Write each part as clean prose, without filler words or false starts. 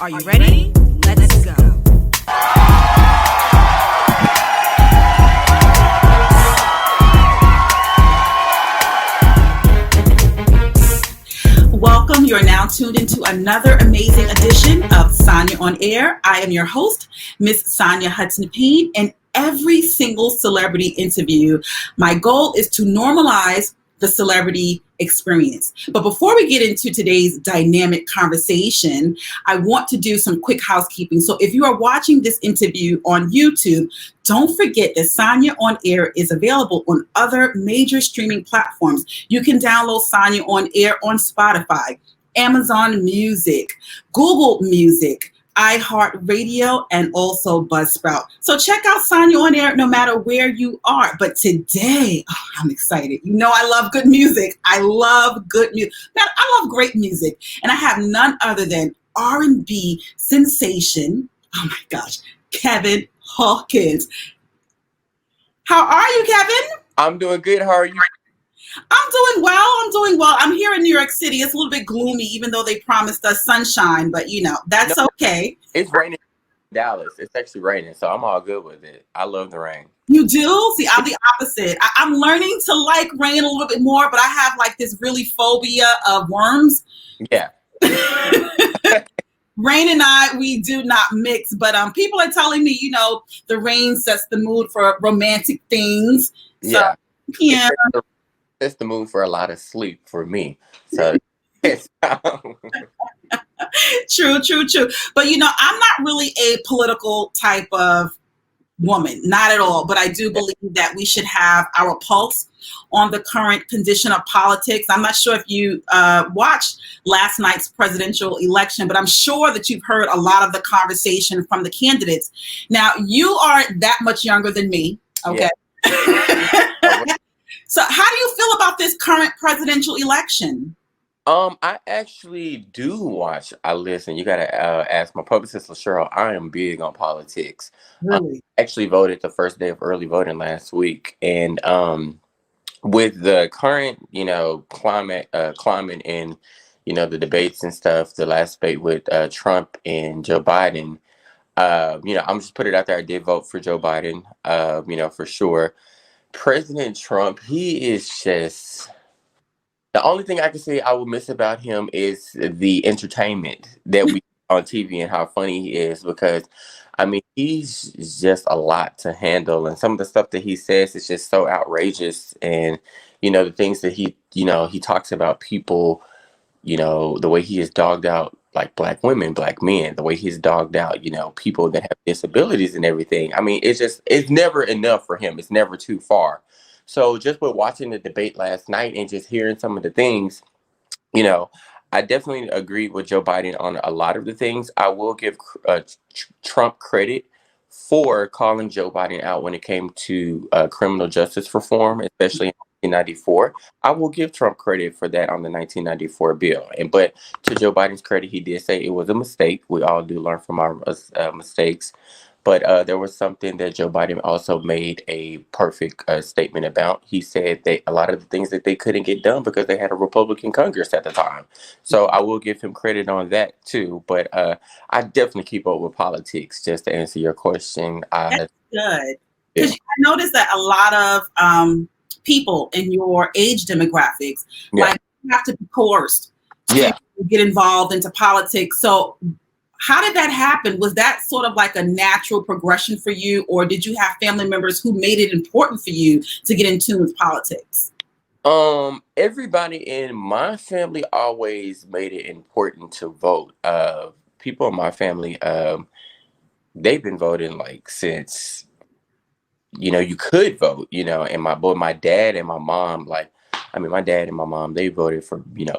Are you ready? Let's go. Welcome. You are now tuned into another amazing edition of Sanya on Air. I am your host, Miss SanyaHudson Payne, and every single celebrity interview, my goal is to normalize the celebrity experience. But before we get into today's dynamic conversation, I want to do some quick housekeeping. So if you are watching this interview on YouTube, don't forget that Sanya on Air is available on other major streaming platforms. You can download Sanya on Air on Spotify, Amazon Music, Google Music, iHeartRadio, and also Buzzsprout. So check out Sanya on Air no matter where you are. But today, I'm excited. You know I love good music. I love good music. I love great music. And I have none other than R&B sensation, oh my gosh, Kevin Hawkins. How are you, Kevin? I'm doing good. How are you? I'm doing well. I'm here in New York City. It's a little bit gloomy, even though they promised us sunshine, but that's okay. It's raining in Dallas. It's actually raining, so I'm all good with it. I love the rain. You do? See, I'm the opposite. I'm learning to like rain a little bit more, but I have like this really phobia of worms. Yeah. Rain and I, we do not mix, but people are telling me, the rain sets the mood for romantic things. So, yeah. It's the mood for a lot of sleep for me. So it's True. But I'm not really a political type of woman, not at all. But I do believe that we should have our pulse on the current condition of politics. I'm not sure if you watched last night's presidential election, but I'm sure that you've heard a lot of the conversation from the candidates. Now, you are that much younger than me, okay? Yeah. So how do you feel about this current presidential election? I actually do I listen. You got to ask my publicist, LaCheryl. I am big on politics. Really? I actually voted the first day of early voting last week. And with the current, climate and, the debates and stuff, the last debate with Trump and Joe Biden, I'm just put it out there. I did vote for Joe Biden, for sure. President Trump, he is just, the only thing I can say I will miss about him is the entertainment that we on TV and how funny he is, because he's just a lot to handle, and some of the stuff that he says is just so outrageous. And the things that he talks about people, the way he has dogged out like Black women, Black men, the way he's dogged out, people that have disabilities and everything. It's never enough for him. It's never too far. So just with watching the debate last night and just hearing some of the things, I definitely agree with Joe Biden on a lot of the things. I will give Trump credit for calling Joe Biden out when it came to criminal justice reform, especially in 1994. I will give Trump credit for that on the 1994 bill. But to Joe Biden's credit, he did say it was a mistake. We all do learn from our mistakes. But there was something that Joe Biden also made a perfect statement about. He said that a lot of the things that they couldn't get done because they had a Republican Congress at the time. So I will give him credit on that too. But I definitely keep up with politics, just to answer your question. That's good. Because I noticed that a lot of people in your age demographics, like, have to be coerced to get involved into politics. So how did that happen? Was that sort of like a natural progression for you, or did you have family members who made it important for you to get in tune with politics? Everybody in my family always made it important to vote. People in my family, they've been voting like since, you could vote, and my dad and my mom, my dad and my mom, they voted for,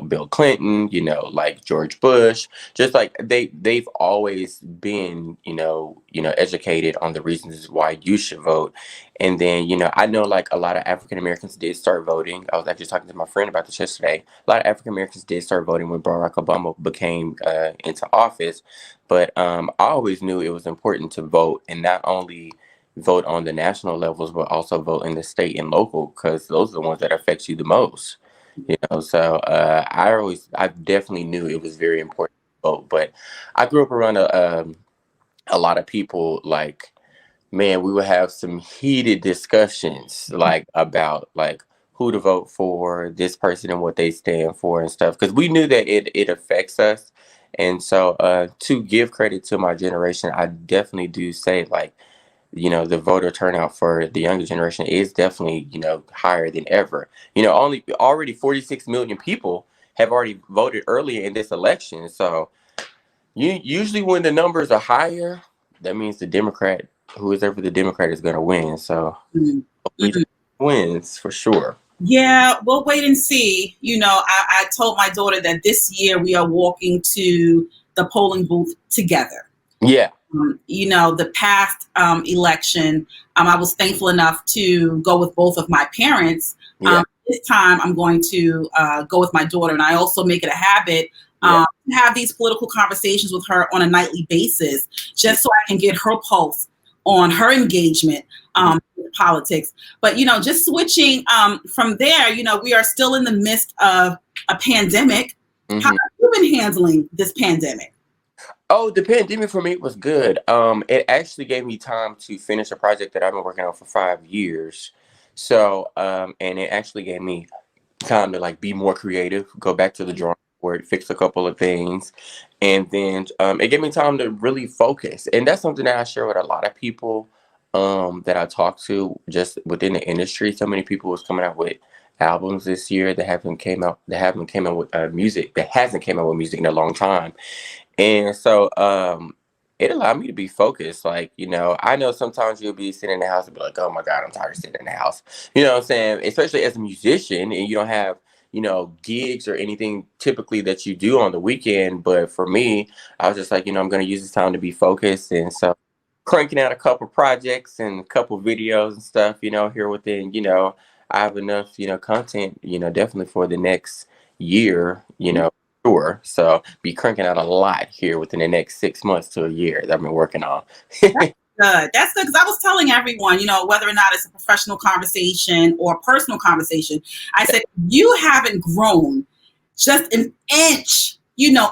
Bill Clinton, like George Bush, just like they've always been, educated on the reasons why you should vote. And then, I know like a lot of African Americans did start voting. I was actually talking to my friend about this yesterday. A lot of African Americans did start voting when Barack Obama became into office. But I always knew it was important to vote, and not only vote on the national levels, but also vote in the state and local, because those are the ones that affect you the most. So I definitely knew it was very important vote. But I grew up around a lot of people. Like, man, we would have some heated discussions like about like who to vote for, this person and what they stand for and stuff, because we knew that it affects us. And so to give credit to my generation, I definitely do say like, the voter turnout for the younger generation is definitely, higher than ever. Only already 46 million people have already voted earlier in this election. So usually when the numbers are higher, that means the Democrat, who is ever the Democrat, is going to win. So Mhm. hopefully the wins for sure. Yeah, we'll wait and see. I told my daughter that this year we are walking to the polling booth together. Yeah. The past election, I was thankful enough to go with both of my parents. Yeah. This time I'm going to go with my daughter, and I also make it a habit Yeah. to have these political conversations with her on a nightly basis, just so I can get her pulse on her engagement with politics. But, just switching from there, we are still in the midst of a pandemic. Mhm. How have you been handling this pandemic? Oh, the pandemic for me was good. It actually gave me time to finish a project that I've been working on for 5 years. So, and it actually gave me time to like be more creative, go back to the drawing board, fix a couple of things, and then it gave me time to really focus. And that's something that I share with a lot of people that I talk to just within the industry. So many people was coming out with albums this year that haven't came out with music that hasn't came out with music in a long time. And so it allowed me to be focused. Like, I know sometimes you'll be sitting in the house and be like, oh my God, I'm tired of sitting in the house. You know what I'm saying? Especially as a musician and you don't have, gigs or anything typically that you do on the weekend. But for me, I was just like, I'm going to use this time to be focused. And so cranking out a couple projects and a couple videos and stuff, here within, I have enough, content, definitely for the next year, sure. So be cranking out a lot here within the next 6 months to a year that I've been working on. Good. That's good, because I was telling everyone, whether or not it's a professional conversation or a personal conversation, I said, you haven't grown just an inch,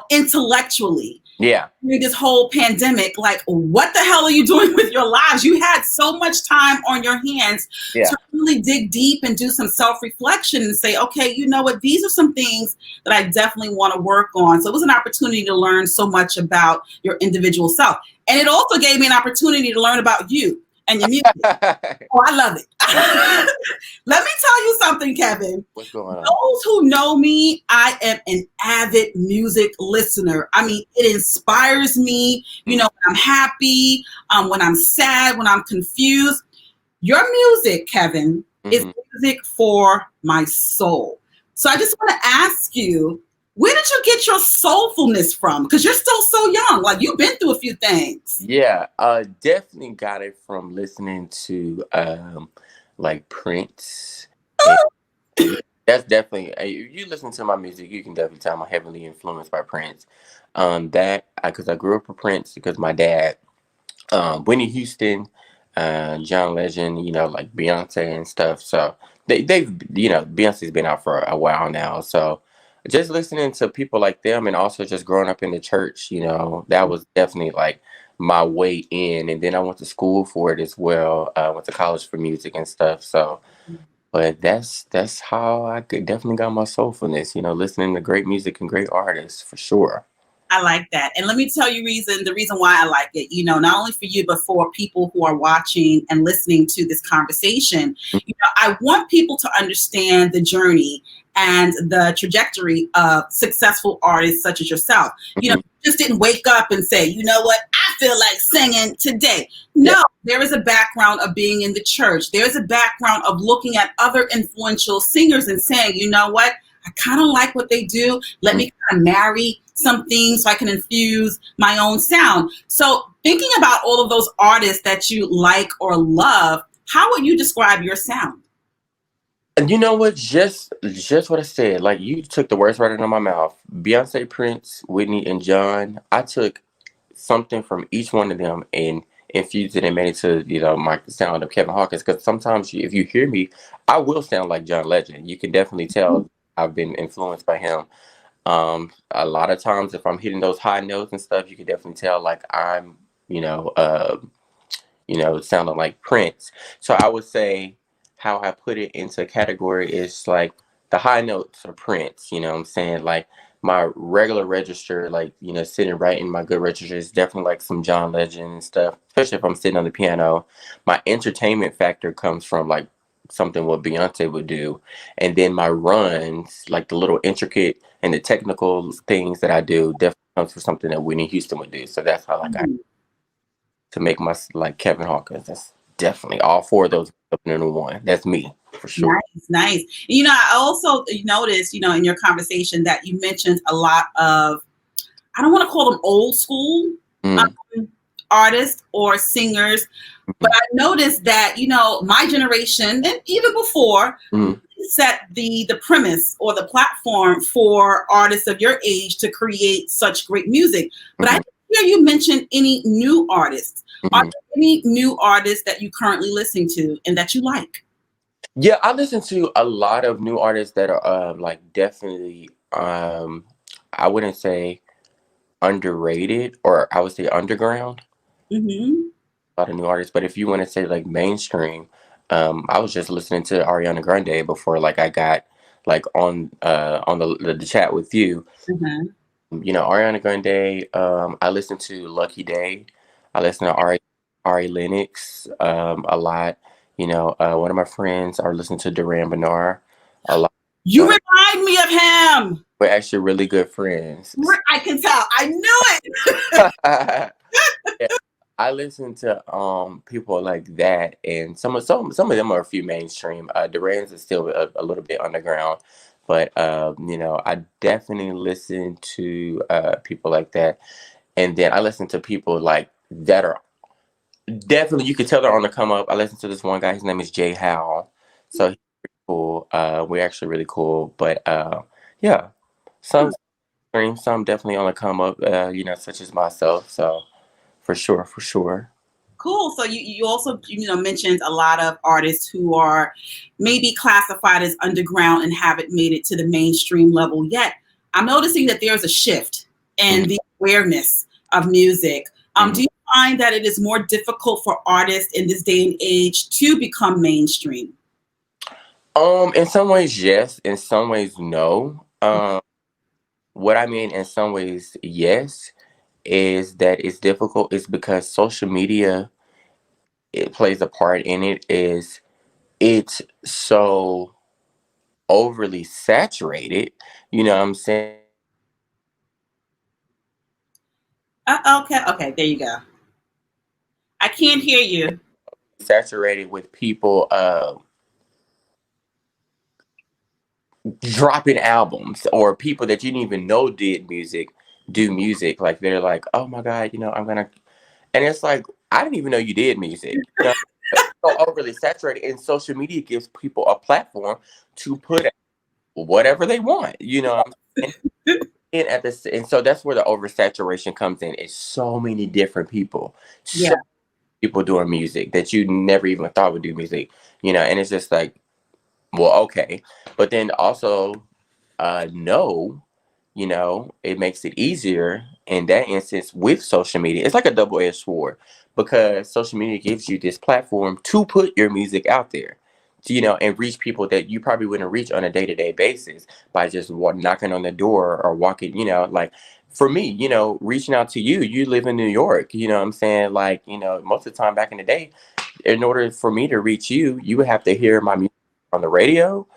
intellectually Yeah. during this whole pandemic. Like, what the hell are you doing with your lives? You had so much time on your hands Yeah. to really dig deep and do some self-reflection and say, okay, you know what? These are some things that I definitely want to work on. So it was an opportunity to learn so much about your individual self. And it also gave me an opportunity to learn about you and your music. Oh, I love it. Let me tell you something, Kevin. What's going on? Those who know me, I am an avid music listener. I mean, it inspires me, when I'm happy, when I'm sad, when I'm confused. Your music, Kevin, is music for my soul. So I just want to ask you, where did you get your soulfulness from? Because you're still so young. Like, you've been through a few things. Yeah, definitely got it from listening to like Prince. And that's definitely if you listen to my music, you can definitely tell I'm heavily influenced by Prince. That because I grew up with Prince because my dad, Whitney Houston, John Legend, like Beyonce and stuff. So they've Beyonce's been out for a while now. So just listening to people like them and also just growing up in the church, that was definitely like my way in. And then I went to school for it as well. Went to college for music and stuff. So, but that's how I definitely got my soulfulness, listening to great music and great artists for sure. I like that. And let me tell you the reason why I like it, not only for you, but for people who are watching and listening to this conversation. I want people to understand the journey and the trajectory of successful artists such as yourself. You just didn't wake up and say, you know what, I feel like singing today. No, there is a background of being in the church. There's a background of looking at other influential singers and saying, you know what, I kind of like what they do. Let me kind of marry some things so I can infuse my own sound. So thinking about all of those artists that you like or love, how would you describe your sound? And you know what? Just what I said. Like, you took the words right out of my mouth. Beyonce, Prince, Whitney, and John. I took something from each one of them and infused it and made it to my sound of Kevin Hawkins. Because sometimes if you hear me, I will sound like John Legend. You can definitely tell I've been influenced by him. A lot of times if I'm hitting those high notes and stuff, you can definitely tell like I'm, you know, sounding like Prince. So I would say how I put it into a category is like the high notes are Prince, you know what I'm saying? Like my regular register, like, sitting right in my good register is definitely like some John Legend and stuff, especially if I'm sitting on the piano. My entertainment factor comes from like something what Beyonce would do. And then my runs, like the little intricate and the technical things that I do, definitely comes from something that Whitney Houston would do. So that's how like I to make my like Kevin Hawkins. That's definitely all four of those up into one. That's me for sure. Nice. I also noticed, in your conversation that you mentioned a lot of, I don't want to call them old school um, artists or singers, but I noticed that, my generation and even before set the premise or the platform for artists of your age to create such great music. But I didn't hear you mention any new artists. Are there any new artists that you currently listen to and that you like? Yeah, I listen to a lot of new artists that are like definitely I wouldn't say underrated, or I would say underground. Mm-hmm. A lot of new artists, but if you want to say like mainstream, I was just listening to Ariana Grande before like I got like on the chat with you. Mm-hmm. Ariana Grande, I listen to Lucky Day. I listen to Ari Lennox a lot. One of my friends are listening to Duran Bernard a lot. You remind me of him. We're actually really good friends. I can tell. I knew it. Yeah, I listen to people like that, and some of them are a few mainstream. Duran's is still a little bit underground, but I definitely listen to people like that. And then I listen to people like that are definitely, you can tell they're on the come up. I listen to this one guy, his name is Jay Howell. So he's pretty cool. We're actually really cool. But yeah, some stream, some definitely on the come up, such as myself. So for sure, for sure. Cool. So you also mentioned a lot of artists who are maybe classified as underground and haven't made it to the mainstream level yet. I'm noticing that there's a shift in the awareness of music. Do you find that it is more difficult for artists in this day and age to become mainstream? In some ways, yes. In some ways, no. What I mean, in some ways, yes, is that it's difficult is because social media, it plays a part in it. Is it's so overly saturated, you know what I'm saying? Okay, there you go. I can't hear you. Saturated with people dropping albums, or people that you didn't even know do music. Like they're like, oh my God, I'm gonna, and it's like, I didn't even know you did music. So overly saturated, and social media gives people a platform to put out whatever they want, and so that's where the oversaturation comes in. It's so many different people, Yeah. so many people doing music that you never even thought would do music, and it's just like, well, okay. But then also, no, it makes it easier in that instance with social media. It's like a double-edged sword, because social media gives you this platform to put your music out there, and reach people that you probably wouldn't reach on a day-to-day basis by just knocking on the door or walking, like for me, reaching out to you. You live in New York, you know what I'm saying? Like, most of the time back in the day, in order for me to reach you, you would have to hear my music on the radio,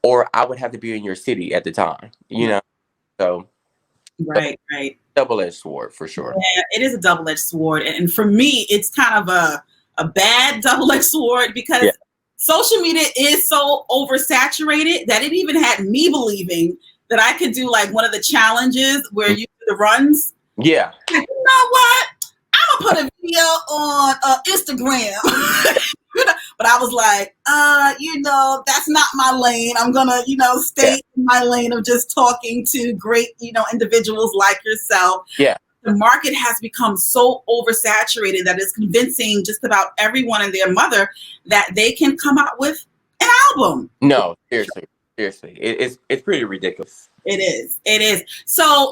or I would have to be in your city at the time, So Right. double-edged sword for sure. Yeah, it is a double-edged sword. And for me, it's kind of a bad double-edged sword, because social media is so oversaturated that it even had me believing that I could do like one of the challenges where you do the runs. Yeah. Like, you know what? I'm gonna put a video on Instagram. But I was like, that's not my lane. I'm gonna, stay in my lane of just talking to great, individuals like yourself. Yeah. The market has become so oversaturated that it's convincing just about everyone and their mother that they can come out with an album. No, seriously. Seriously, it's pretty ridiculous. It is. It is. So,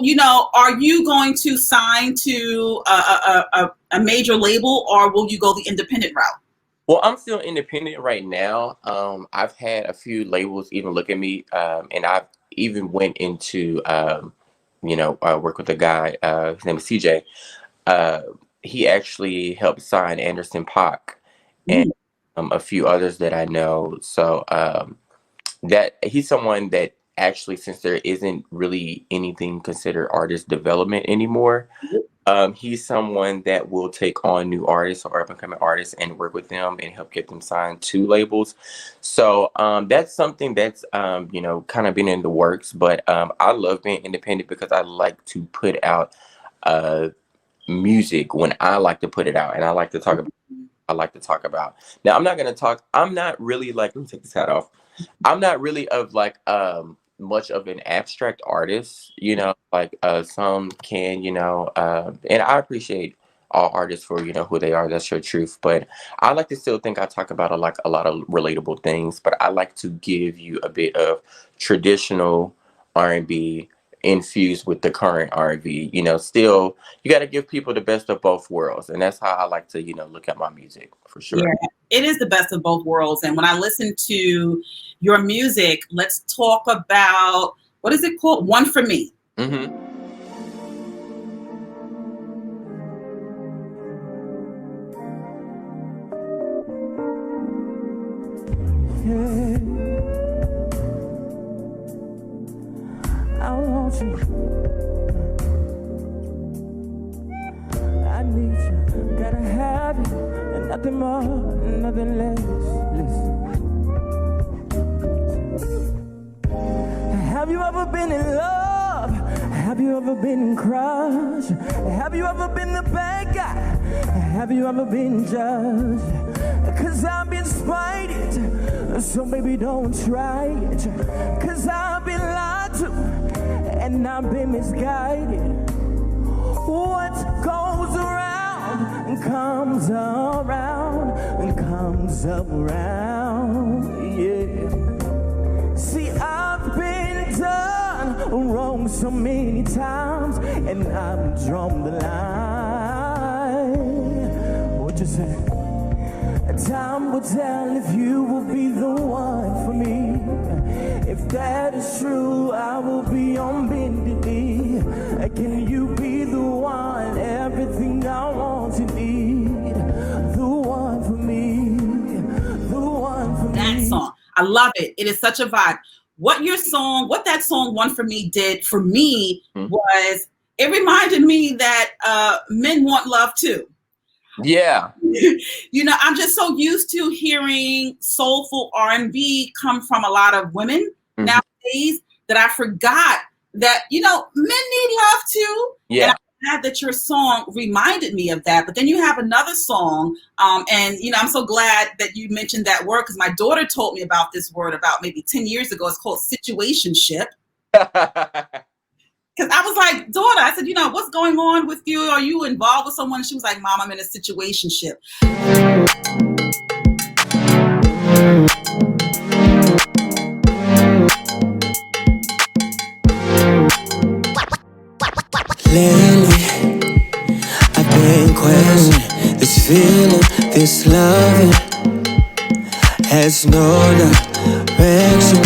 are you going to sign to a major label, or will you go the independent route? Well, I'm still independent right now. I've had a few labels even look at me, and I've even went into, work with a guy. His name is CJ. Uh, he actually helped sign Anderson .Paak and a few others that I know. So that he's someone that actually, since there isn't really anything considered artist development anymore, he's someone that will take on new artists or up and coming artists and work with them and help get them signed to labels. So that's something that's kind of been in the works. But I love being independent because I like to put out music when I like to put it out, and I like to talk about. Now, I'm not really like, let me take this hat off. I'm not really of like much of an abstract artist, like some can, and I appreciate all artists for, who they are. That's your truth. But I like to still think I talk about a lot of relatable things, but I like to give you a bit of traditional R&B infused with the current R&B. Still, you got to give people the best of both worlds. And that's how I like to, look at my music, for sure. Yeah, it is the best of both worlds. And when I listen to your music, let's talk about, what is it called? One for Me. Mm-hmm. I want you. I need you. Gotta have you. And nothing more, nothing less. Listen. Have you ever been in love? Have you ever been in crush? Have you ever been the bad guy? Have you ever been judged? Cause I've been spited, so baby don't try it. Cause I've been lied to, and I've been misguided. What goes around comes around and comes around, yeah. See, I've been done wrong so many times, and I've drawn the line. What you say? Time will tell if you will be the one for me. If that is true, I will be on bended knee. Can you be the one, everything I want to need? The one for me, the one for me. That song, I love it. It is such a vibe. What that song One for Me did for me was, it reminded me that men want love too. Yeah. I'm just so used to hearing soulful R&B come from a lot of women nowadays that I forgot that, men need love too. Yeah. And I'm glad that your song reminded me of that. But then you have another song, and, I'm so glad that you mentioned that word, because my daughter told me about this word about maybe 10 years ago. It's called situationship. Because I was like, daughter, I said, what's going on with you? Are you involved with someone? And she was like, Mom, I'm in a situationship. Lately, I've been questioning this feeling, this loving has no direction.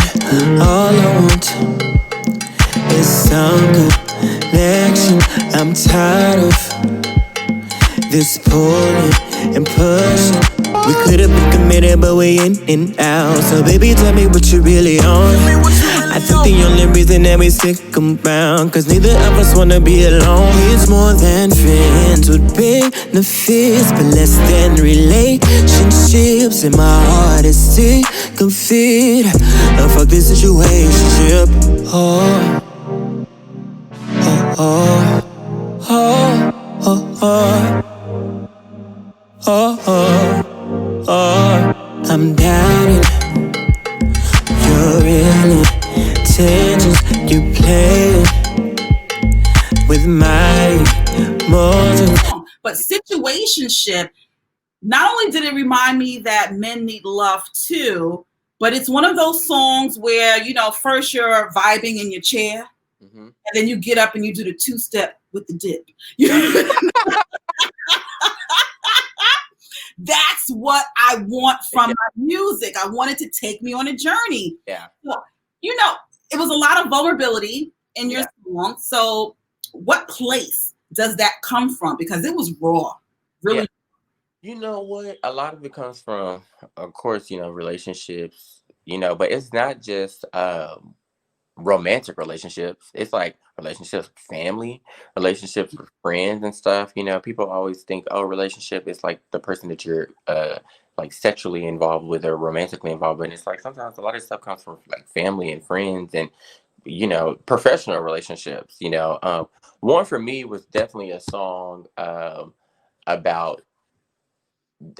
All I want is some connection. I'm tired of this pulling and pushing. We could've been committed, but we in and out. So baby, tell me what you really on. I think the only reason that we stick around, cause neither of us wanna be alone. It's more than friends with benefits, but less than relationships. And my heart is sick of it. Fuck this situationship. Oh. I'm doubting your real intentions. You play with my emotions. But situationship, not only did it remind me that men need love too, but it's one of those songs where, first you're vibing in your chair, Mm-hmm. and then you get up and you do the two-step with the dip. That's what I want from my music. I want it to take me on a journey. Yeah. So, it was a lot of vulnerability in your song. So what place does that come from? Because it was raw, really. Yeah. You know what? A lot of it comes from, of course, relationships, but it's not just romantic relationships. It's like relationships with family, relationships with friends and stuff. People always think, oh, relationship is like the person that you're like sexually involved with or romantically involved with. And it's like sometimes a lot of stuff comes from like family and friends and professional relationships. One for me was definitely a song about.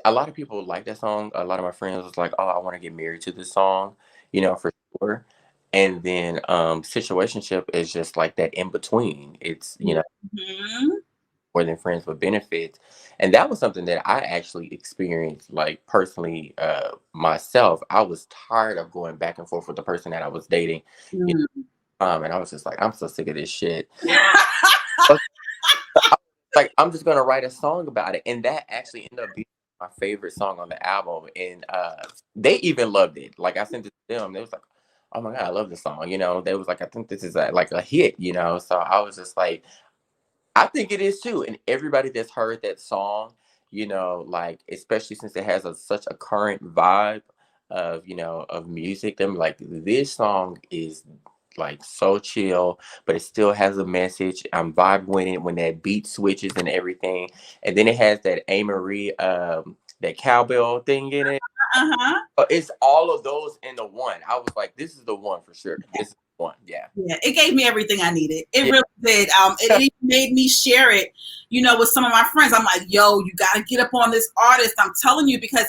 A lot of people like that song. A lot of my friends was like, "Oh, I want to get married to this song," for sure. And then situationship is just like that in between. It's Mm-hmm. more than friends with benefits. And that was something that I actually experienced like personally myself. I was tired of going back and forth with the person that I was dating. And I was just like, I'm so sick of this shit. Like, I'm just gonna write a song about it. And that actually ended up being my favorite song on the album. And they even loved it. Like, I sent it to them. They was like, oh my God, I love this song. They was like, I think this is like a hit, So I was just like, I think it is too. And everybody that's heard that song, like, especially since it has such a current vibe of music, them like, this song is like so chill, but it still has a message. I'm vibing with it when that beat switches and everything. And then it has that A. Marie, that cowbell thing in it. It's all of those in the one. I was like, this is the one for sure. This is the one. Yeah. Yeah, it gave me everything I needed. It really did. It even made me share it, with some of my friends. I'm like, yo, you got to get up on this artist. I'm telling you, because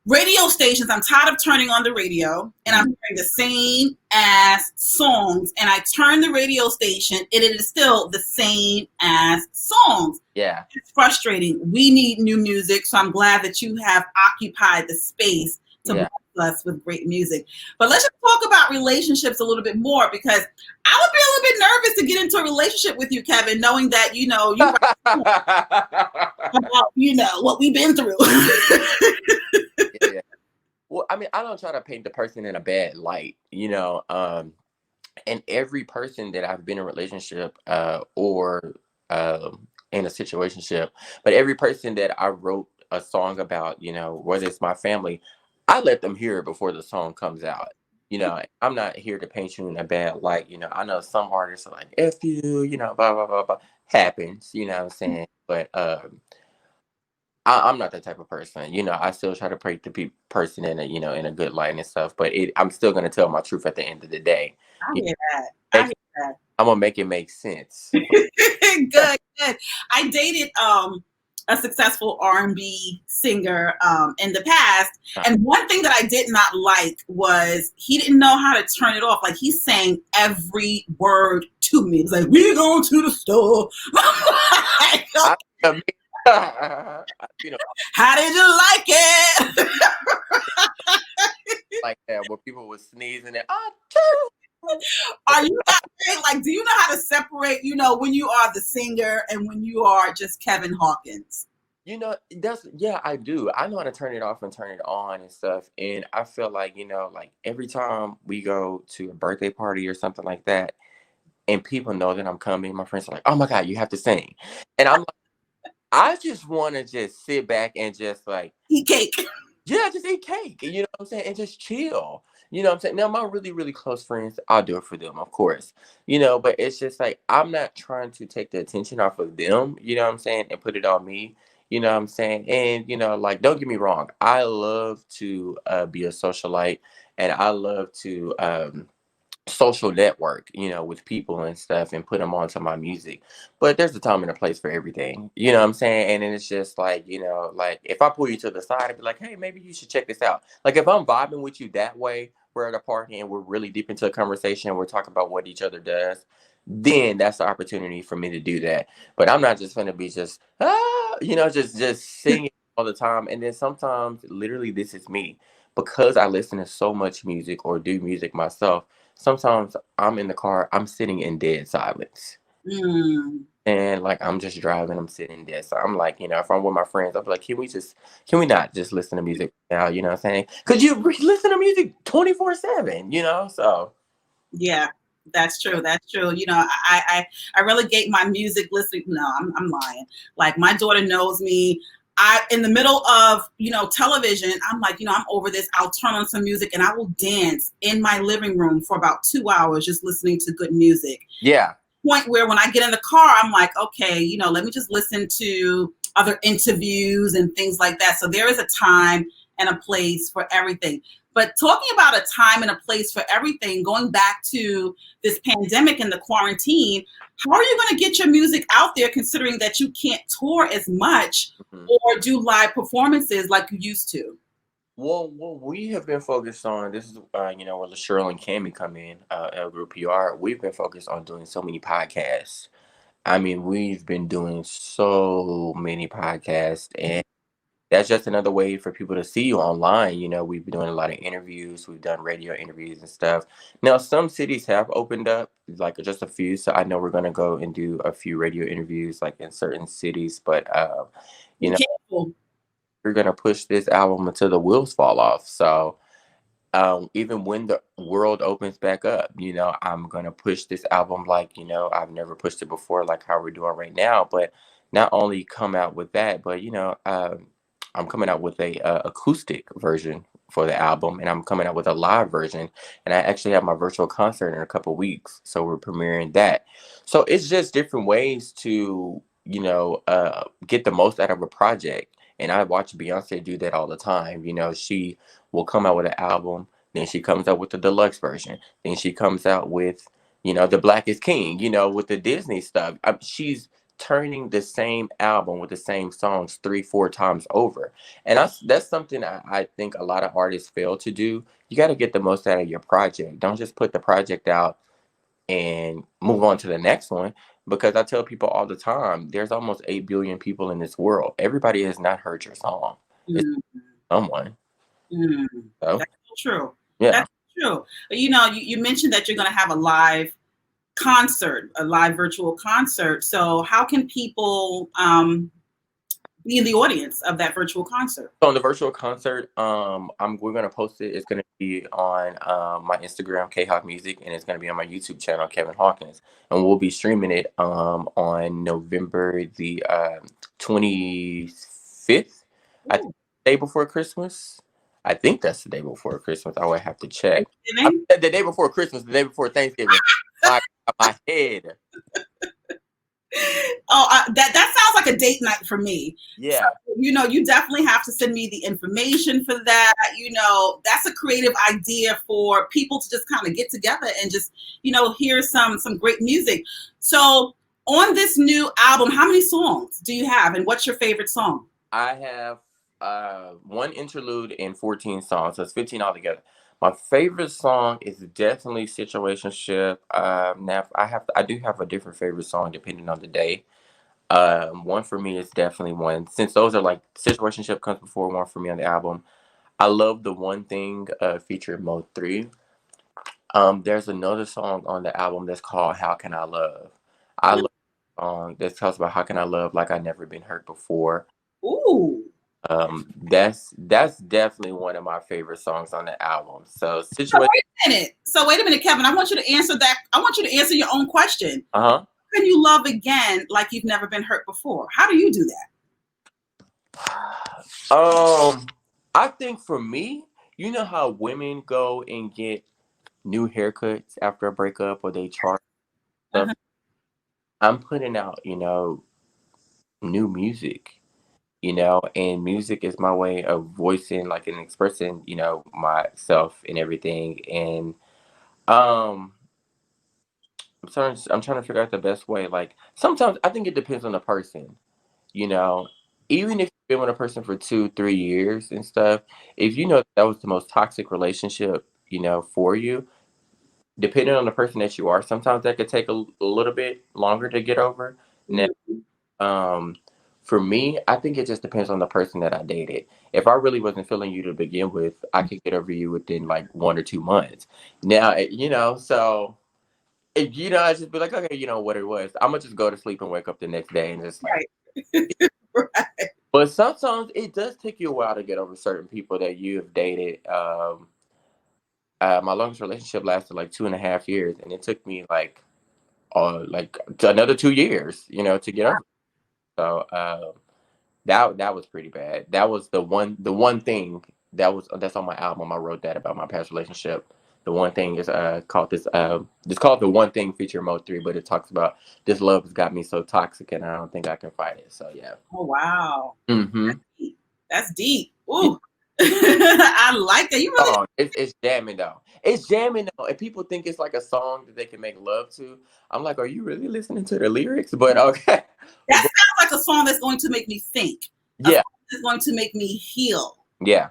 radio stations, I'm tired of turning on the radio and I'm hearing the same ass songs. And I turn the radio station and it is still the same ass songs. Yeah. It's frustrating. We need new music. So I'm glad that you have occupied the space to bless us with great music. But let's just talk about relationships a little bit more, because I would be a little bit nervous to get into a relationship with you, Kevin, knowing that, you about, what we've been through. Yeah. Well, I mean, I don't try to paint the person in a bad light, and every person that I've been in a relationship or in a situationship, but every person that I wrote a song about, whether it's my family, I let them hear it before the song comes out. I'm not here to paint you in a bad light. I know some artists are like, F you, blah, blah, blah, blah. Happens, you know what I'm saying? But I'm not that type of person. I still try to paint the person in a good light and stuff. But I'm still gonna tell my truth at the end of the day. I hear that. I'm gonna make it make sense. Good. I dated a successful R&B singer in the past, and one thing that I did not like was he didn't know how to turn it off. Like, he sang every word to me. It's like, we're going to the store. How did you like it? Like that, where people were sneezing and are you not like, do you know how to separate, when you are the singer and when you are just Kevin Hawkins? I do. I know how to turn it off and turn it on and stuff. And I feel like, like every time we go to a birthday party or something like that, and people know that I'm coming, my friends are like, oh my God, you have to sing. And I'm like, I just want to just sit back and just like eat cake. Yeah, just eat cake. You know what I'm saying? And just chill. You know what I'm saying? Now, my really, really close friends, I'll do it for them, of course. But it's just like, I'm not trying to take the attention off of them, you know what I'm saying, and put it on me. You know what I'm saying? And, like, don't get me wrong. I love to be a socialite, and I love to social network, with people and stuff, and put them onto my music. But there's a time and a place for everything. You know what I'm saying? And then it's just like, like, if I pull you to the side and be like, hey, maybe you should check this out. Like, if I'm vibing with you that way, we're at a party and we're really deep into a conversation and we're talking about what each other does, then that's the opportunity for me to do that. But I'm not just going to be just just singing all the time. And then sometimes literally this is me. because I listen to so much music or do music myself, sometimes I'm in the car, I'm sitting in dead silence. Mm. And like I'm just driving, I'm sitting there. So I'm like, if I'm with my friends, I'm like, can we not just listen to music now? You know what I'm saying? Because listen to music 24/7, so. Yeah, that's true. That's true. I relegate my music listening. No, I'm lying. Like my daughter knows me. In the middle of, television, I'm like, I'm over this. I'll turn on some music and I will dance in my living room for about 2 hours just listening to good music. Yeah. Point where when I get in the car, I'm like, okay, let me just listen to other interviews and things like that. So there is a time and a place for everything. But talking about a time and a place for everything, going back to this pandemic and the quarantine, how are you going to get your music out there considering that you can't tour as much or do live performances like you used to? Well, what we have been focused on, this is, where LaShirl and Cammy come in, L Group PR. We've been focused on doing so many podcasts. I mean, we've been doing so many podcasts, and that's just another way for people to see you online. We've been doing a lot of interviews. We've done radio interviews and stuff. Now, some cities have opened up, like just a few. So I know we're going to go and do a few radio interviews, like in certain cities. But, Be careful. we're going to push this album until the wheels fall off. So even when the world opens back up, I'm going to push this album like, I've never pushed it before, like how we're doing right now. But not only come out with that, but, I'm coming out with a acoustic version for the album, and I'm coming out with a live version. And I actually have my virtual concert in a couple weeks. So we're premiering that. So it's just different ways to, get the most out of a project. And I watch Beyonce do that all the time. She will come out with an album, then she comes out with the deluxe version, then she comes out with, the Black is King, with the Disney stuff. She's turning the same album with the same songs 3-4 times over, and that's something I think a lot of artists fail to do. You got to get the most out of your project. Don't just put the project out and move on to the next one, because I tell people all the time, there's almost 8 billion people in this world. Everybody has not heard your song. It's someone. So, That's true. yeah. That's true. You mentioned that you're going to have a live concert, a live virtual concert. So how can people be in the audience of that virtual concert? So on the virtual concert, we're gonna post it. It's gonna be on my Instagram, R&Bmusic, and it's gonna be on my YouTube channel, Kevin Hawkins, and we'll be streaming it on November the 25th. I think the day before Christmas. I think that's the day before Christmas. I would have to check. The day before Christmas, the day before Thanksgiving. My head. Oh, that sounds like a date night for me. Yeah. So, you definitely have to send me the information for that. That's a creative idea for people to just kind of get together and just, hear some great music. So on this new album, how many songs do you have, and what's your favorite song? I have one interlude and 14 songs, so it's 15 altogether. My favorite song is definitely Situationship. Now I do have a different favorite song depending on the day. One for me is definitely one, since those are like Situationship comes before one for me on the album. I love the One Thing featuring Mode 3. There's another song on the album that's called How Can I Love. I love the song that talks about how can I love like I've never been hurt before. Ooh. That's definitely one of my favorite songs on the album. So wait a minute, Kevin. I want you to answer that. I want you to answer your own question. Uh-huh. Can you love again like you've never been hurt before? How do you do that? I think for me, you know how women go and get new haircuts after a breakup, or they charge stuff. I'm putting out, new music. And music is my way of voicing, like, and expressing, myself and everything. And I'm trying to figure out the best way. Like, sometimes I think it depends on the person, even if you've been with a person for 2-3 years and stuff, if that was the most toxic relationship, for you, depending on the person that you are, sometimes that could take a little bit longer to get over. Now, For me, I think it just depends on the person that I dated. If I really wasn't feeling you to begin with, I could get over you within like 1 or 2 months. Now, so if I just be like, okay, you know what it was. I'm gonna just go to sleep and wake up the next day and just like. Right. Right. But sometimes it does take you a while to get over certain people that you have dated. My longest relationship lasted like 2.5 years, and it took me like to another 2 years, to get over. So that was pretty bad. That was the one thing that's on my album. I wrote that about my past relationship. The one thing is called this. It's called The One Thing feature Mode 3, but it talks about this love has got me so toxic, and I don't think I can fight it. So yeah. Oh wow. Mm-hmm. That's deep. Ooh. I like that. You really Song. It's jamming though. It's jamming though, and people think it's like a song that they can make love to. I'm like, are you really listening to the lyrics? But okay. that sounds like a song that's going to make me think. A Yeah. song that's going to make me heal. Yeah.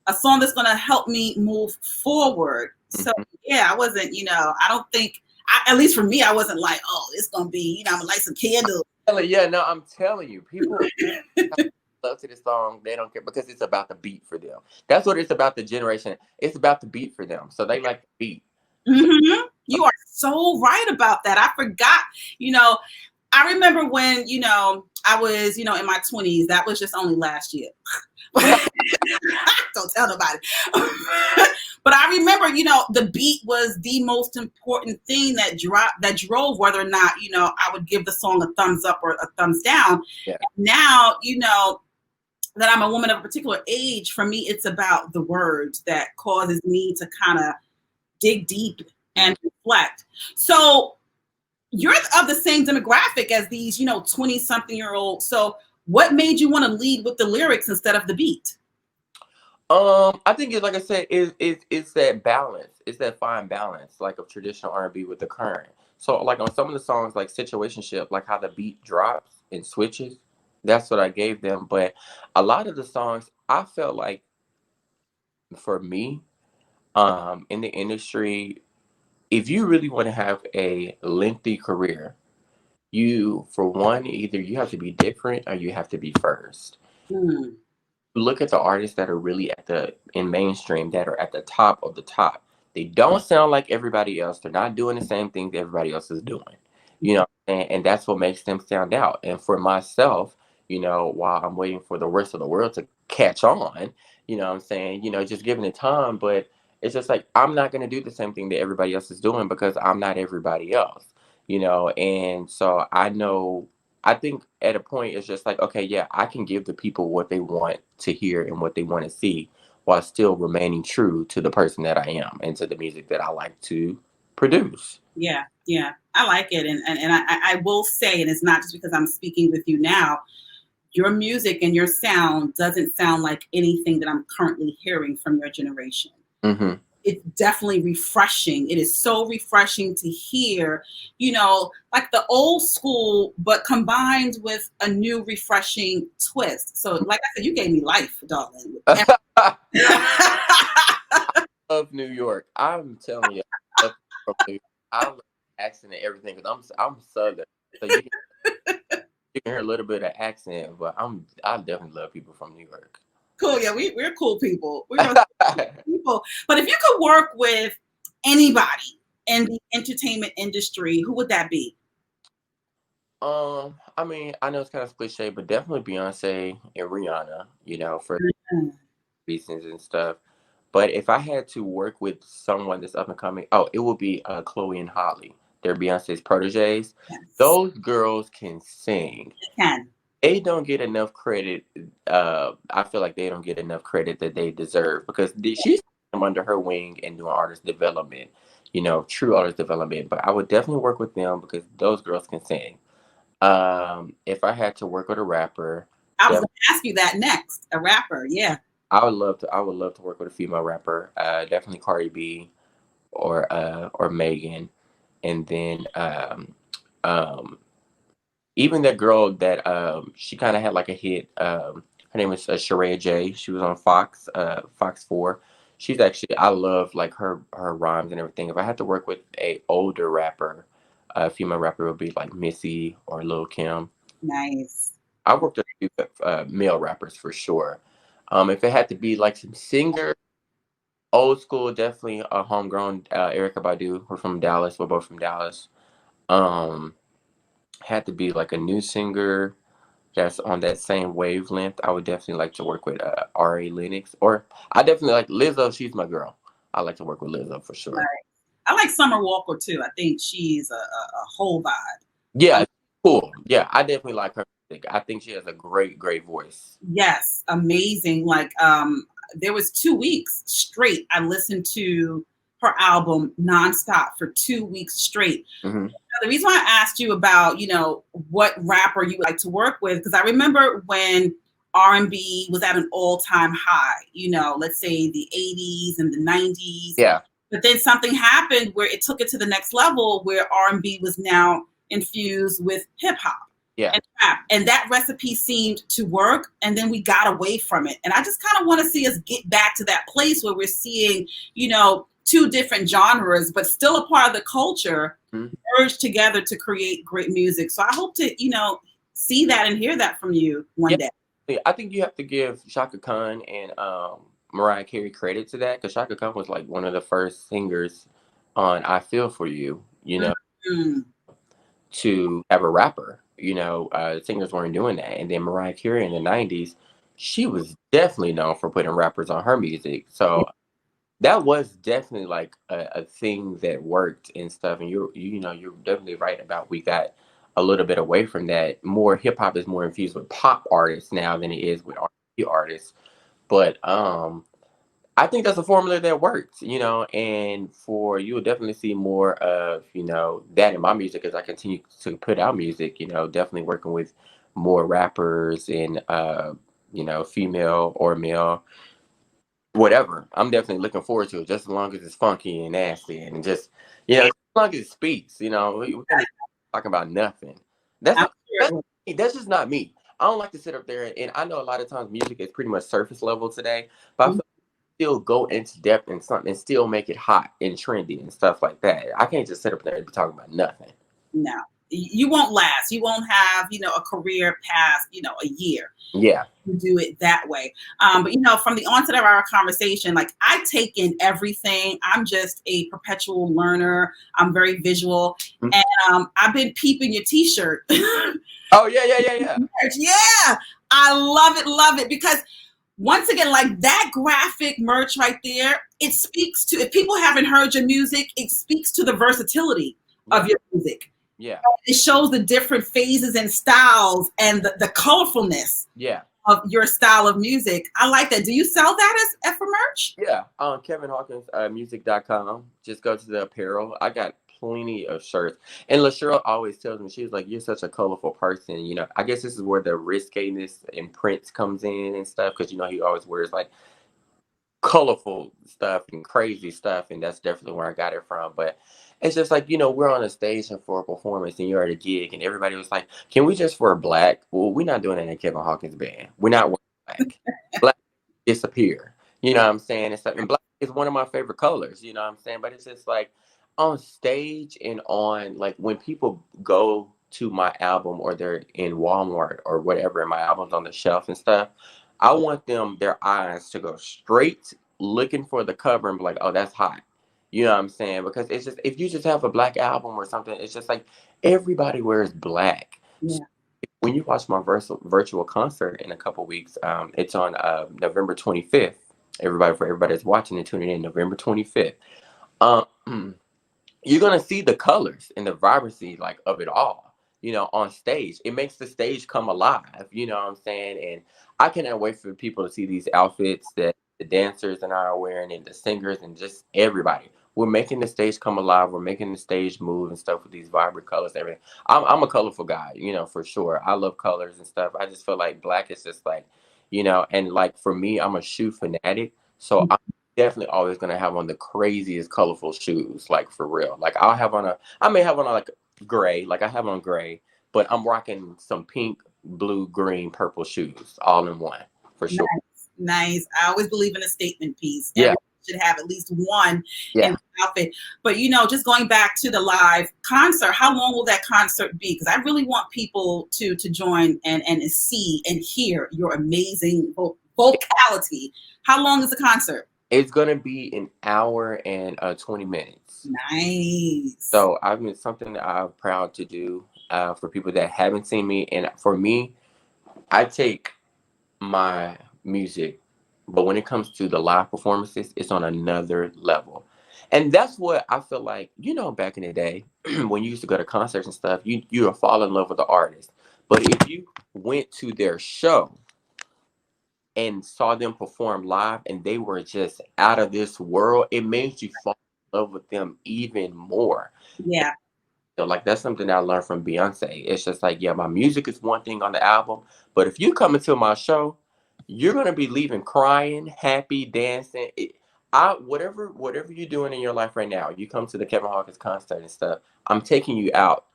A song that's going to help me move forward. So Mm-hmm. yeah, I wasn't, I don't think at least for me, I wasn't like, oh, it's gonna be, I'm gonna light some candles. Yeah, no, I'm telling you, people love to this song. They don't care because it's about the beat for them. That's what it's about. The generation. It's about the beat for them. So they like the beat. Mm-hmm. You are so right about that. I forgot, I remember when, I was, in my 20s. That was just only last year. Don't tell nobody. But I remember, the beat was the most important thing that drove whether or not, I would give the song a thumbs up or a thumbs down. Yeah. Now, that I'm a woman of a particular age, for me, it's about the words that causes me to kind of dig deep and reflect. So you're of the same demographic as these, 20-something-year-olds. So what made you want to lead with the lyrics instead of the beat? I think it's like I said, it's that balance. It's that fine balance, like of traditional R&B with the current. So like on some of the songs, like Situationship, like how the beat drops and switches, that's what I gave them. But a lot of the songs, I felt like for me, in the industry, if you really want to have a lengthy career, for one, either you have to be different or you have to be first. Mm. Look at the artists that are really in mainstream, that are at the top of the top. They don't sound like everybody else. They're not doing the same thing that everybody else is doing. And that's what makes them stand out. And for myself, while I'm waiting for the rest of the world to catch on, what I'm saying, just giving it time. But it's just like, I'm not going to do the same thing that everybody else is doing because I'm not everybody else, and so I think at a point it's just like, okay, yeah, I can give the people what they want to hear and what they want to see while still remaining true to the person that I am and to the music that I like to produce. Yeah, I like it. And I will say, and it's not just because I'm speaking with you now, your music and your sound doesn't sound like anything that I'm currently hearing from your generation. Mm-hmm. It's definitely refreshing. It is so refreshing to hear, like the old school, but combined with a new refreshing twist. So like I said, you gave me life, darling. I love New York. I'm telling you, I love the accent and everything because I'm Southern. So you can hear a little bit of accent, but I definitely love people from New York. Cool. Yeah, we're cool people. We're people. But if you could work with anybody in the entertainment industry, who would that be? I mean, I know it's kind of cliche, but definitely Beyonce and Rihanna, for reasons and stuff. But if I had to work with someone that's up and coming, it would be Chloe and Holly. They're Beyonce's proteges. Yes. Those girls can sing. They can. They don't get enough credit. I feel like they don't get enough credit that they deserve because she's under her wing and doing artist development, true artist development. But I would definitely work with them because those girls can sing. If I had to work with a rapper, I was going to ask you that next. A rapper, yeah. I would love to work with a female rapper. Definitely Cardi B or Megan, and then even that girl that she kind of had like a hit. Her name is Sheree J. She was on Fox 4. She's actually, I love like her rhymes and everything. If I had to work with a older rapper, female rapper, would be like Missy or Lil Kim. Nice. I worked with a few male rappers for sure. If it had to be like some singer, old school, definitely a homegrown Erica Badu. We're from Dallas. We're both from Dallas. Um, Had to be like a new singer that's on that same wavelength. I would definitely like to work with R.A. Lennox, or I definitely like Lizzo. She's my girl. I like to work with Lizzo for sure. Right. I like Summer Walker too. I think she's a whole vibe. Yeah, cool. Yeah, I definitely like her music. I think she has a great, great voice. Yes, amazing. Like there was 2 weeks straight. I listened to her album nonstop for 2 weeks straight. Mm-hmm. The reason why I asked you about, what rapper you would like to work with, because I remember when R&B was at an all-time high, let's say the 80s and the 90s. Yeah. But then something happened where it took it to the next level where R&B was now infused with hip hop. Yeah. And rap. And that recipe seemed to work. And then we got away from it. And I just kind of want to see us get back to that place where we're seeing, two different genres, but still a part of the culture, merge together to create great music. So I hope to, see that and hear that from you one day. I think you have to give Shaka Khan and Mariah Carey credit to that, because Shaka Khan was like one of the first singers on I Feel For You, to have a rapper. Singers weren't doing that. And then Mariah Carey in the 90s, she was definitely known for putting rappers on her music. So that was definitely like a thing that worked and stuff. And you're definitely right about we got a little bit away from that. More hip hop is more infused with pop artists now than it is with R&B artists. But I think that's a formula that works, and you will definitely see more of, that in my music as I continue to put out music, definitely working with more rappers and, female or male, whatever. I'm definitely looking forward to it, just as long as it's funky and nasty and just, as long as it speaks, we're not talking about nothing. That's just not me. I don't like to sit up there, and I know a lot of times music is pretty much surface level today, but I feel still go into depth in something and still make it hot and trendy and stuff like that. I can't just sit up there and be talking about nothing. No, you won't last. You won't have, a career past, a year. Yeah. You do it that way. But, from the onset of our conversation, like I take in everything. I'm just a perpetual learner. I'm very visual. And I've been peeping your t-shirt. Oh, yeah. Yeah. I love it because once again, like that graphic merch right there, it speaks to, if people haven't heard your music, it speaks to the versatility of your music. Yeah. It shows the different phases and styles and the colorfulness of your style of music. I like that. Do you sell that as for merch? Yeah. On Kevin Hawkins, music.com. Just go to the apparel. I got plenty of shirts. And LaShirl always tells me, she's like, you're such a colorful person. I guess this is where the risqueness and Prince comes in and stuff, because he always wears like colorful stuff and crazy stuff, and that's definitely where I got it from. But it's just like, we're on a stage and for a performance and you're at a gig and everybody was like, can we just wear black? Well, we're not doing that in Kevin Hawkins band. We're not wearing black. Black disappear. You know what I'm saying? And black is one of my favorite colors, you know what I'm saying? But it's just like on stage and on, like when people go to my album or they're in Walmart or whatever and my album's on the shelf and stuff, I want their eyes to go straight looking for the cover and be like, oh, that's hot. You know what I'm saying? Because it's just, if you just have a black album or something, it's just like everybody wears black. Yeah. So when you watch my virtual concert in a couple weeks, it's on November 25th. For everybody that's watching and tuning in, November 25th. You're going to see the colors and the vibrancy like of it all, on stage. It makes the stage come alive, you know what I'm saying? And I cannot wait for people to see these outfits that the dancers and I are wearing and the singers and just everybody. We're making the stage come alive. We're making the stage move and stuff with these vibrant colors and everything. I'm a colorful guy, for sure. I love colors and stuff. I just feel like black is just like, and like for me, I'm a shoe fanatic. So I'm definitely always going to have on the craziest colorful shoes, like for real. Like I may have on like gray, like I have on gray, but I'm rocking some pink, blue, green, purple shoes all in one for sure. Nice. I always believe in a statement piece. Yeah. Every should have at least one Yeah. in the outfit. But just going back to the live concert, how long will that concert be? Because I really want people to join and see and hear your amazing vocality. How long is the concert? It's gonna be an hour and 20 minutes. Nice. So something that I'm proud to do for people that haven't seen me, and for me, I take my music, but when it comes to the live performances, it's on another level. And that's what I feel like, back in the day, when you used to go to concerts and stuff, you would fall in love with the artist. But if you went to their show and saw them perform live and they were just out of this world, it made you fall in love with them even more. Yeah. So, like, that's something that I learned from Beyonce. It's just like, yeah, my music is one thing on the album, but if you come into my show, you're gonna be leaving crying, happy, dancing. Whatever you're doing in your life right now, you come to the Kevin Hawkins concert and stuff. I'm taking you out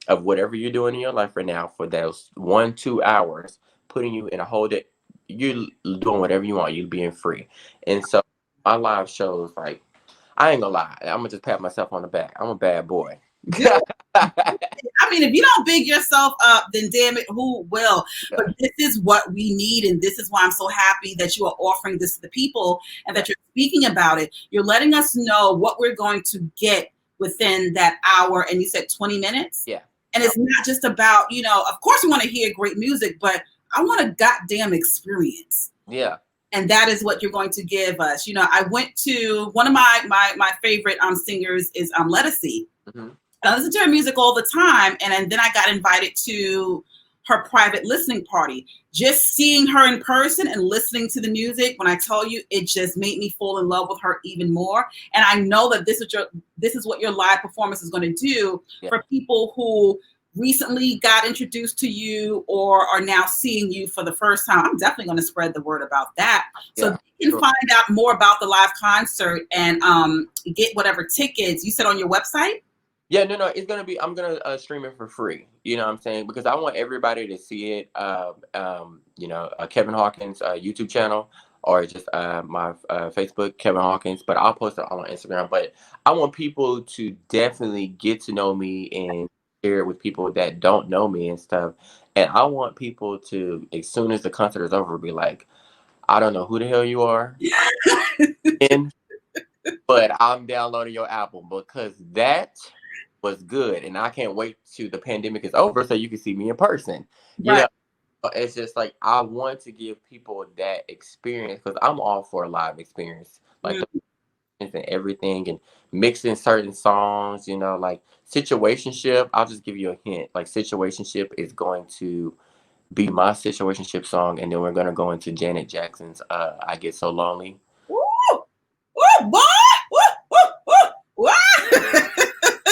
of whatever you're doing in your life right now for those 1-2 hours, putting you in a whole day. You're doing whatever you want. You're being free. And so my live shows, like, I ain't gonna lie, I'm gonna just pat myself on the back. I'm a bad boy. I mean, if you don't big yourself up, then damn it, who will? Yeah. But this is what we need, and this is why I'm so happy that you are offering this to the people and that you're speaking about it. You're letting us know what we're going to get within that hour, and you said 20 minutes? Yeah. And it's not just about, of course we want to hear great music, but I want a goddamn experience. Yeah. And that is what you're going to give us. I went to one of my favorite singers is Lettucey. Mm-hmm. I listen to her music all the time, and then I got invited to her private listening party. Just seeing her in person and listening to the music, when I tell you, it just made me fall in love with her even more. And I know that this is what your live performance is going to do for people who recently got introduced to you or are now seeing you for the first time. I'm definitely going to spread the word about that. So you can find out more about the live concert and get whatever tickets. You said on your website? Yeah, no, it's gonna be. I'm gonna stream it for free. You know what I'm saying? Because I want everybody to see it. Kevin Hawkins YouTube channel or just my Facebook, Kevin Hawkins. But I'll post it all on Instagram. But I want people to definitely get to know me and share it with people that don't know me and stuff. And I want people to, as soon as the concert is over, be like, I don't know who the hell you are, but I'm downloading your album because that was good, and I can't wait till the pandemic is over so you can see me in person. Right. It's just like I want to give people that experience because I'm all for a live experience, like and everything, and mixing certain songs. Like Situationship. I'll just give you a hint. Like Situationship is going to be my Situationship song, and then we're gonna go into Janet Jackson's "I Get So Lonely." Woo! Woo, boy! Woo! Woo! Woo! Woo!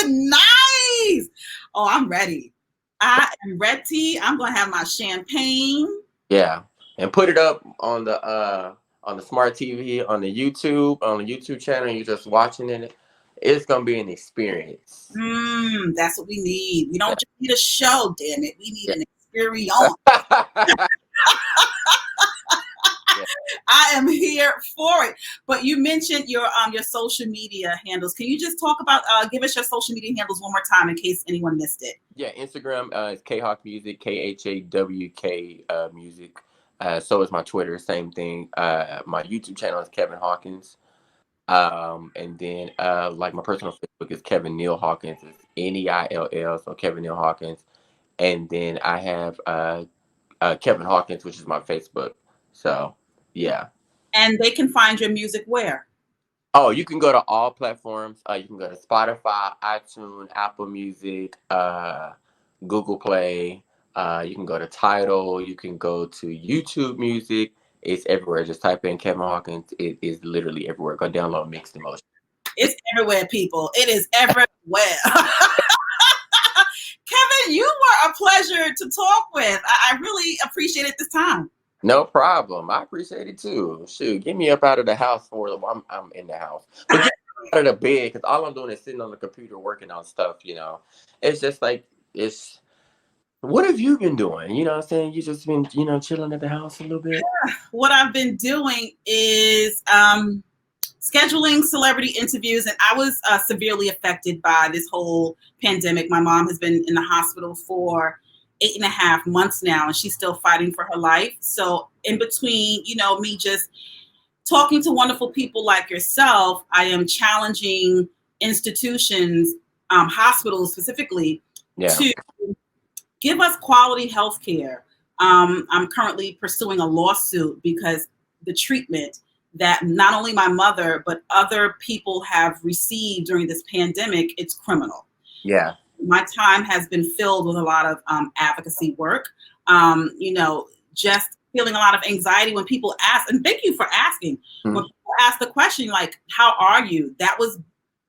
Nice. Oh, I'm ready. I am ready. I'm gonna have my champagne. Yeah, and put it up on the smart TV, on the YouTube channel. You're just watching it. It's gonna be an experience. That's what we need. We don't just need a show, damn it. We need an experience. I am here for it. But you mentioned your social media handles. Can you just talk about give us your social media handles one more time in case anyone missed it? Yeah, Instagram is khawkmusic, KHAWK music. So is my Twitter, same thing. My YouTube channel is Kevin Hawkins. And then like my personal Facebook is Kevin Neil Hawkins. It's NEILL, so Kevin Neil Hawkins. And then I have Kevin Hawkins, which is my Facebook. So yeah. And they can find your music where? Oh, you can go to all platforms. You can go to Spotify, iTunes, Apple Music, Google Play. You can go to Tidal. You can go to YouTube Music. It's everywhere. Just type in Kevin Hawkins. It is literally everywhere. Go download Mixed Emotion. It's everywhere, people. It is everywhere. Kevin, you were a pleasure to talk with. I really appreciated this time. No problem. I appreciate it too. Shoot, get me up out of the house I'm in the house. But get me out of the bed because all I'm doing is sitting on the computer working on stuff, It's just like what have you been doing? You know what I'm saying? You just been, chilling at the house a little bit? Yeah. What I've been doing is scheduling celebrity interviews, and I was severely affected by this whole pandemic. My mom has been in the hospital for 8.5 months now, and she's still fighting for her life. So in between, me just talking to wonderful people like yourself, I am challenging institutions, hospitals specifically, to give us quality health care. I'm currently pursuing a lawsuit because the treatment that not only my mother, but other people have received during this pandemic, it's criminal. Yeah. My time has been filled with a lot of advocacy work, just feeling a lot of anxiety when people ask, and thank you for asking, when people ask the question, like, how are you? That was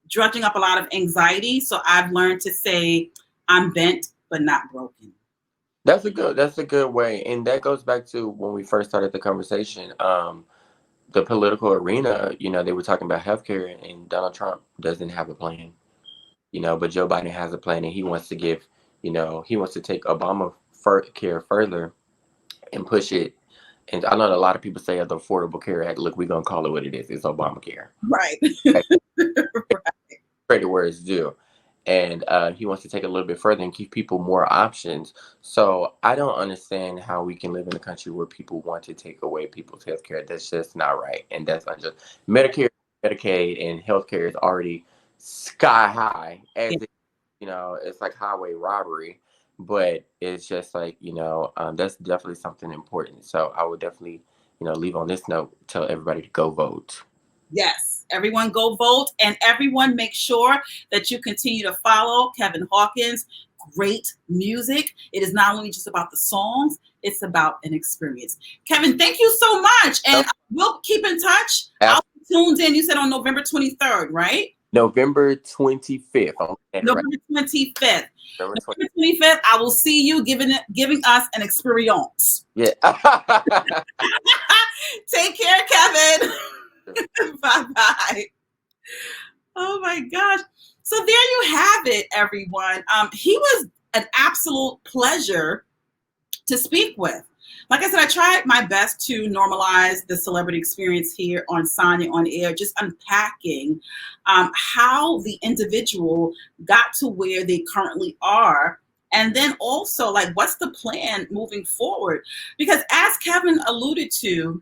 drudging up a lot of anxiety. So I've learned to say, I'm bent, but not broken. That's a good way. And that goes back to when we first started the conversation. The political arena, they were talking about healthcare, and Donald Trump doesn't have a plan, but Joe Biden has a plan, and he wants to give, he wants to take Obamacare further and push it. And I know a lot of people say the Affordable Care Act. Look, we're going to call it what it is. It's Obamacare. Right. Credit where it's due. And he wants to take it a little bit further and give people more options. So I don't understand how we can live in a country where people want to take away people's health care. That's just not right. And that's unjust. Medicare, Medicaid, and healthcare is already sky high. As it's like highway robbery. But it's just like, that's definitely something important. So I would definitely, leave on this note, tell everybody to go vote. Yes, everyone go vote, and everyone make sure that you continue to follow Kevin Hawkins. Great music. It is not only just about the songs, it's about an experience. Kevin, thank you so much. And we'll keep in touch. I'll be tuned in. You said on November 23rd, right? November 25th. November 25th. November 25th, I will see you giving us an experience. Yeah. Take care, Kevin. Bye-bye. Oh my gosh. So there you have it, everyone. He was an absolute pleasure to speak with. Like I said, I tried my best to normalize the celebrity experience here on Sanya on Air, just unpacking how the individual got to where they currently are. And then also, like, what's the plan moving forward? Because as Kevin alluded to,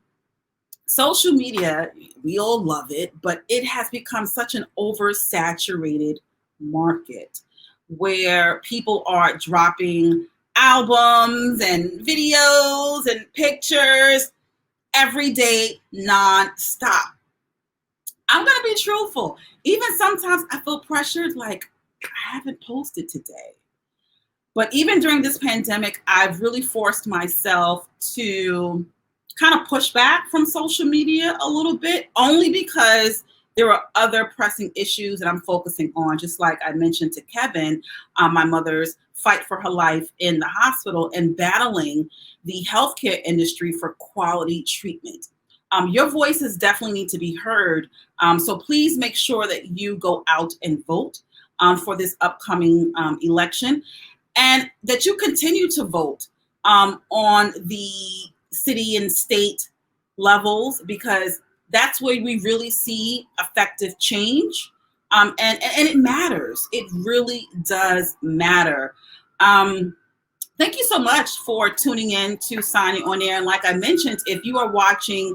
social media, we all love it, but it has become such an oversaturated market where people are dropping albums and videos and pictures every day, non-stop. I'm going to be truthful. Even sometimes I feel pressured, like, I haven't posted today. But even during this pandemic, I've really forced myself to kind of push back from social media a little bit, only because there are other pressing issues that I'm focusing on. Just like I mentioned to Kevin, my mother's fight for her life in the hospital and battling the healthcare industry for quality treatment. Your voices definitely need to be heard. So please make sure that you go out and vote for this upcoming election, and that you continue to vote on the city and state levels, because that's where we really see effective change. And it matters. It really does matter. Thank you so much for tuning in to Sanya on Air. And like I mentioned, if you are watching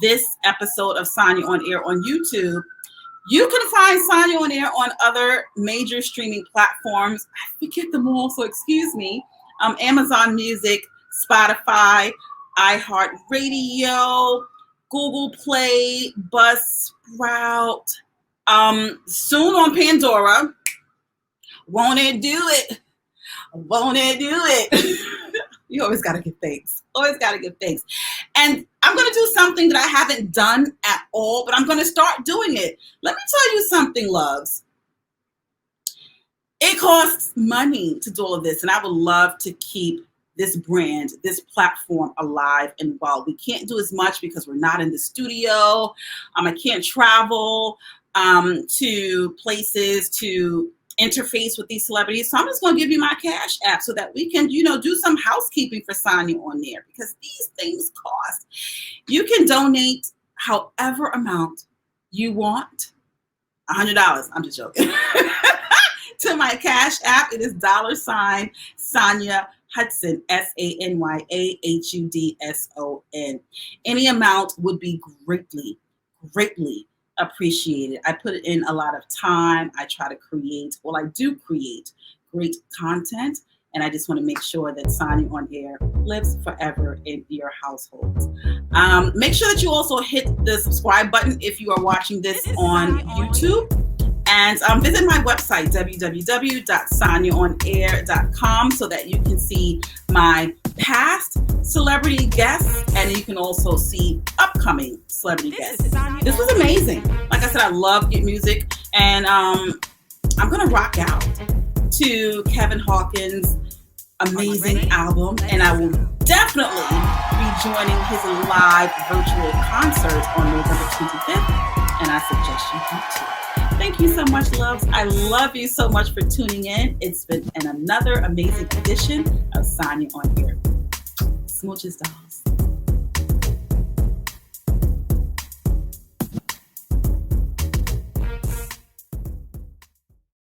this episode of Sanya on Air on YouTube, you can find Sanya on Air on other major streaming platforms. I forget them all, so excuse me. Amazon Music, Spotify, iHeartRadio, Google Play, Buzzsprout, soon on Pandora. Won't it do it? Won't it do it? You always got to give thanks. Always got to give thanks. And I'm going to do something that I haven't done at all, but I'm going to start doing it. Let me tell you something, loves. It costs money to do all of this, and I would love to keep this brand, this platform alive and well. We can't do as much because we're not in the studio. I can't travel to places to interface with these celebrities. So I'm just going to give you my Cash App so that we can, do some housekeeping for Sanya on there, because these things cost. You can donate however amount you want $100. I'm just joking. To my Cash App, it is $SanyaHudson, SanyaHudson. Any amount would be greatly, greatly appreciated. I put in a lot of time. I try to create, well, I do create great content, and I just want to make sure that Sanya on Air lives forever in your households. Make sure that you also hit the subscribe button if you are watching this on YouTube. And visit my website, www.sanyahonair.com, so that you can see my past celebrity guests, and you can also see upcoming celebrity guests. This was amazing. Like I said, I love R&Bmusic, and I'm going to rock out to Kevin Hawkins' amazing album, and I will definitely be joining his live virtual concert on November 25th, and I suggest you do too. Thank you so much, loves. I love you so much for tuning in. It's been another amazing edition of Sanya on Air. Smooches, dolls.